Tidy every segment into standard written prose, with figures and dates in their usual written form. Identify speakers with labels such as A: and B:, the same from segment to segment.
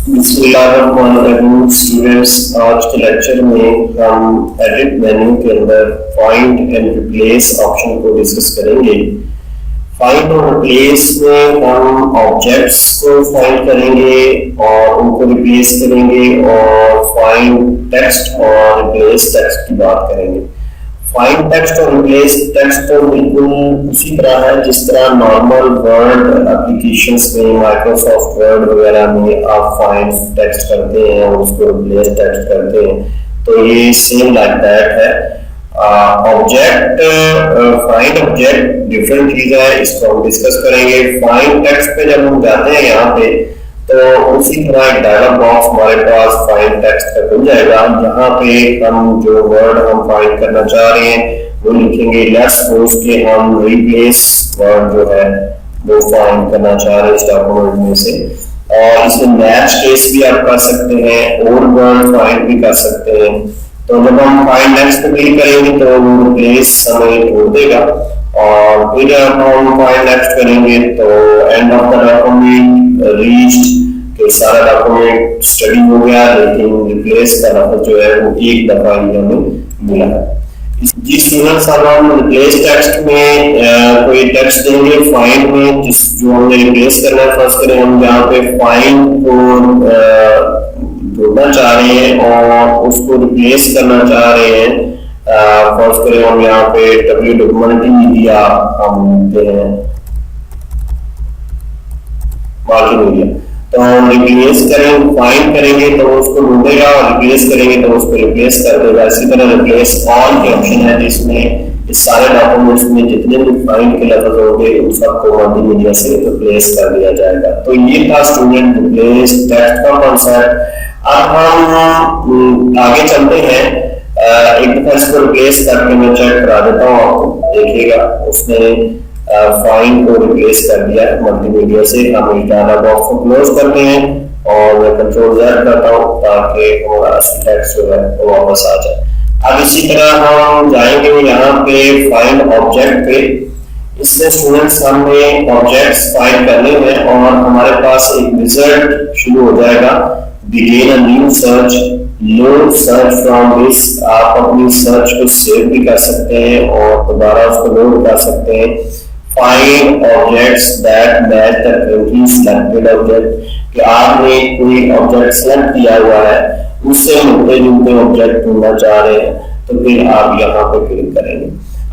A: बिस्मिल्लाहिर्रहमानिर्रहीम स्टूडेंट्स, आज के लेक्चर में हम एडिट मेन्यू के अंदर फाइंड एंड रिप्लेस ऑप्शन को डिस्कस करेंगे। फाइंड और रिप्लेस में हम ऑब्जेक्ट्स को फाइंड करेंगे और उनको रिप्लेस करेंगे और फाइंड टेक्स्ट और रिप्लेस टेक्स्ट की बात करेंगे। फाइंड टेक्स्ट और रिप्लेस टेक्स्ट तो बिल्कुल उसी तरह है जिस तरह नॉर्मल वर्ड एप्लीकेशंस में, माइक्रोसॉफ्ट वर्ड वगैरह में आप फाइंड टेक्स्ट करते हैं और उसको रिप्लेस टेक्स्ट करते हैं, तो ये सेम लाइक दैट है। ऑब्जेक्ट फाइंड ऑब्जेक्ट डिफरेंट चीज है, इसको हम डिस्कस करेंगे। फाइंड टेक्स्ट पे जब हम जाते हैं यहाँ पे, तो उसी तरह एक डायलॉग बॉक्स हमारे पास फाइंड टेक्स्ट का खुल जाएगा, जहाँ पे हम जो वर्ड हम फाइंड करना चाह रहे हैं वो लिखेंगे। लेट्स सपोज के हम रिप्लेस वर्ड जो है वो फाइंड करना चाह रहे हैं इस डॉक्यूमेंट में से, और इसमें मैच केस भी आप कर सकते हैं और वर्ड फाइंड भी कर सकते हैं। तो जब हम फाइंड नेक्स्ट पे क्लिक करेंगे तो वो रिप्लेस हमें छोड़ देगा, और फिर जब हम फाइंड नेक्स्ट करेंगे तो end of the document reached, कि सारा डॉक्यूमेंट स्टडी हो गया, लेकिन रिप्लेस का लफ्ज़ जो है वो एक दफा ही हमें मिला है। जी स्टूडेंट्स, अब हम रिप्लेस टेक्स्ट में कोई टेक्स्ट देंगे फाइंड में जिस जो हमने रिप्लेस करना है। फर्स्ट करें हम यहाँ पे फाइंड को ढूंढना चाह रहे हैं और उसको रिप्लेस करना चाह रहे हैं। फर्स्ट करें हम यहाँ पे डब्ल्यू मीडिया हम देते हैं मार्किंग मीडिया, तो हम रिप्लेस करें फाइंड करेंगे तो उसको ढूंढेगा और रिप्लेस करेंगे तो उसको रिप्लेस कर देगा। इसी तरह रिप्लेस ऑल के ऑप्शन है जिसमें इस सारे डॉक्यूमेंट्स में जितने भी फाइंड के लफ्ज होंगे उन सबको मार्किंग मीडिया से रिप्लेस कर दिया जाएगा। तो ये था स्टूडेंट रिप्लेस टेक्स्ट का कॉन्सेप्ट। अब हम आगे चलते हैं। एक दफा इसको रिप्लेस करके मैं चेक करा देता हूँ आपको, देखिएगा उसने फाइंड को रिप्लेस कर दिया है मल्टीमीडिया से। हम इस डायलॉग बॉक्स को क्लोज करते हैं और मैं कंट्रोल Z करता हूँ ताकि हमारा टेक्स्ट जो है वो वापस आ जाए। अब इसी तरह हम जाएंगे यहाँ पे फाइंड ऑब्जेक्ट पे। इससे स्टूडेंट्स हमें ऑब्जेक्ट्स फाइंड करने हैं और हमारे पास एक विजार्ड शुरू हो जाएगा। Begin a new search, load search from this. आप अपनी सर्च को सेव भी कर सकते हैं और दोबारा उसको लोड कर सकते हैं। Find objects that match the currently selected object, कि आपने कोई ऑब्जेक्ट सेलेक्ट किया हुआ है उससे मिलते जुलते ऑब्जेक्ट ढूंढना चाह रहे हैं, तो फिर आप यहाँ पे क्लिक करेंगे।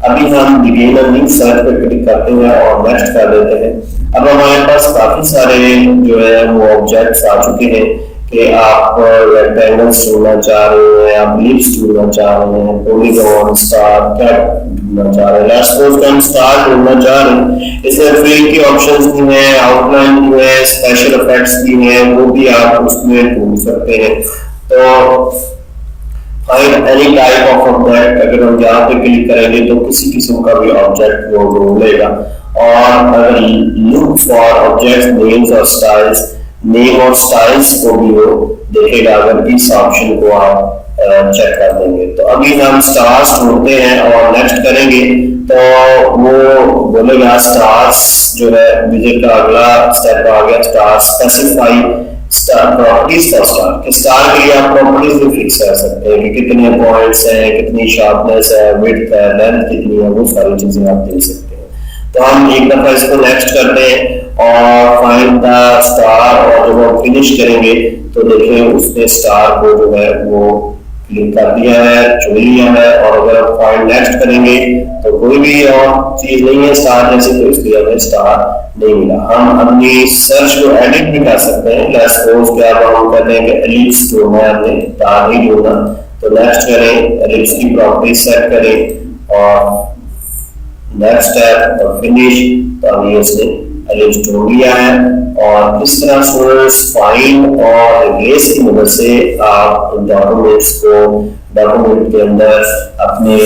A: अभी हम बिगिन अ न्यू सर्च पे क्लिक करते हैं और नेक्स्ट कर देते हैं। अब हमारे पास काफी सारे जो है वो ऑब्जेक्ट्स आ चुके हैं कि आप रेक्टेंगल्स ढूंढना चाह रहे हैं, आप लिप्स ढूंढना चाह रहे हैं, पॉलीगॉन, स्टार, क्या ढूंढना चाह रहे हैं। लेट्स सपोज हम स्टार ढूंढना चाह रहे हैं। इसमें फिल के ऑप्शंस भी हैं, आउटलाइन भी है, स्पेशल इफेक्ट्स भी हैं, वो भी आप उसमें ढूंढ सकते हैं। तो find any type of object, अगर हम यहाँ पे क्लिक करेंगे तो किसी किस्म का भी ऑब्जेक्ट वो ढूंढ लेगा। और अगर लुक फॉर ऑब्जेक्ट्स नेम्स और स्टाइल्स, नेम और स्टाइल्स को भी वो देखेगा अगर इस ऑप्शन को आप चेक कर देंगे। तो अभी हम स्टार्स ढूंढते हैं और नेक्स्ट करेंगे तो वो बोलेगा स्टार्स जो है विजिट का अगला स्टेप आ गया, star specify star properties for star. कि स्टार के लिए आप प्रॉपर्टीज भी फिक्स कर सकते हैं कि कितने पॉइंट्स हैं, कितनी शार्पनेस है, विड्थ है, लेंथ कितनी है, वो सारी चीजें आप दे सकते हैं। तो हम एक दफा इसको नेक्स्ट करते हैं और फाइंड द स्टार, और जब हम फिनिश करेंगे तो देखें उसने स्टार को जो है वो क्लिक कर दिया है, चुन लिया है। और अगर हम फाइंड नेक्स्ट करेंगे तो कोई भी और चीज नहीं है स्टार जैसे, तो इसलिए हमें स्टार नहीं मिला। हम अपनी सर्च को एडिट भी कर सकते हैं। लेट्स सपोज कि अब हम कहते हैं कि एलिप्स ढूंढना है, हमने स्टार नहीं ढूंढना, तो नेक्स्ट करें, एलिप्स की प्रॉपर्टी सेट करें और नेक्स्ट स्टेप और फिनिश। तो अभी उसने एलिप्स ढूंढ लिया है। और इस तरह स्टूडेंट्स फाइंड और रिप्लेस की मदद से आप डॉक्यूमेंट्स को डॉक्यूमेंट के अंदर अपने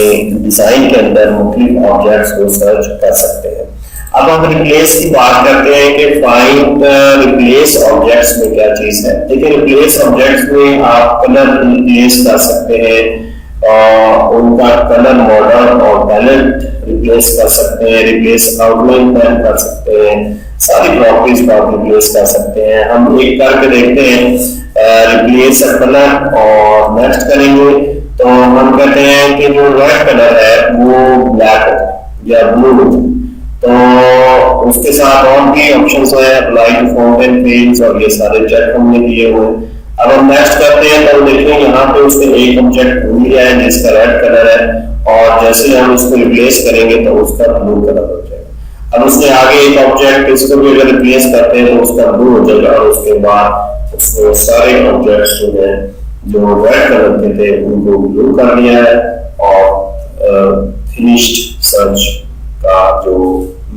A: डिजाइन के अंदर मुख्तलिफ ऑब्जेक्ट्स को सर्च कर सकते हैं। अब हम रिप्लेस की बात करते हैं कि फाइंड रिप्लेस ऑब्जेक्ट्स में क्या चीज है। देखिए रिप्लेस ऑब्जेक्ट्स में आप कलर रिप्लेस कर सकते हैं और उनका कलर मॉडल और पैलेट रिप्लेस कर सकते हैं, रिप्लेस आउटलाइन पैन कर सकते हैं, सारी प्रॉपर्टीज को आप रिप्लेस कर सकते हैं। हम एक करके देखते हैं, रिप्लेस कलर और नेक्स्ट करेंगे तो हम कहते हैं कि जो रेड कलर है वो ब्लैक या ब्लू, तो उसके साथ और भी ऑप्शंस हैं, अप्लाई टू फाउंटेन पेन्स और ये सारे चेक हमने किए हुए हैं। अब हम नेक्स्ट करते हैं तो देखिए यहाँ पे उसने एक ऑब्जेक्ट भूल गया है जिसका रेड कलर है, और जैसे हम इसको रिप्लेस करेंगे तो उसका ब्लू कलर हो जाएगा। अब उसने आगे एक ऑब्जेक्ट, इसको भी अगर रिप्लेस करते हैं तो उसका ब्लू हो जाएगा, और उसके बाद उसने सारे ऑब्जेक्ट्स जो है जो रेड कलर के थे उनको ब्लू कर दिया है, और फिनिश्ड सर्च का जो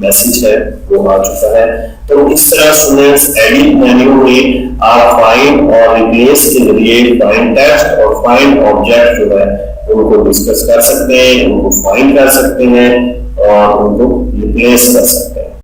A: मैसेज है वो आ चुका है। तो इस तरह स्टूडेंट्स एडिट मेन्यू में आप फाइंड और रिप्लेस के जरिए फाइंड टेक्स्ट और फाइंड ऑब्जेक्ट जो है उनको डिस्कस कर सकते हैं, उनको फाइंड कर सकते हैं और उनको रिप्लेस कर सकते हैं।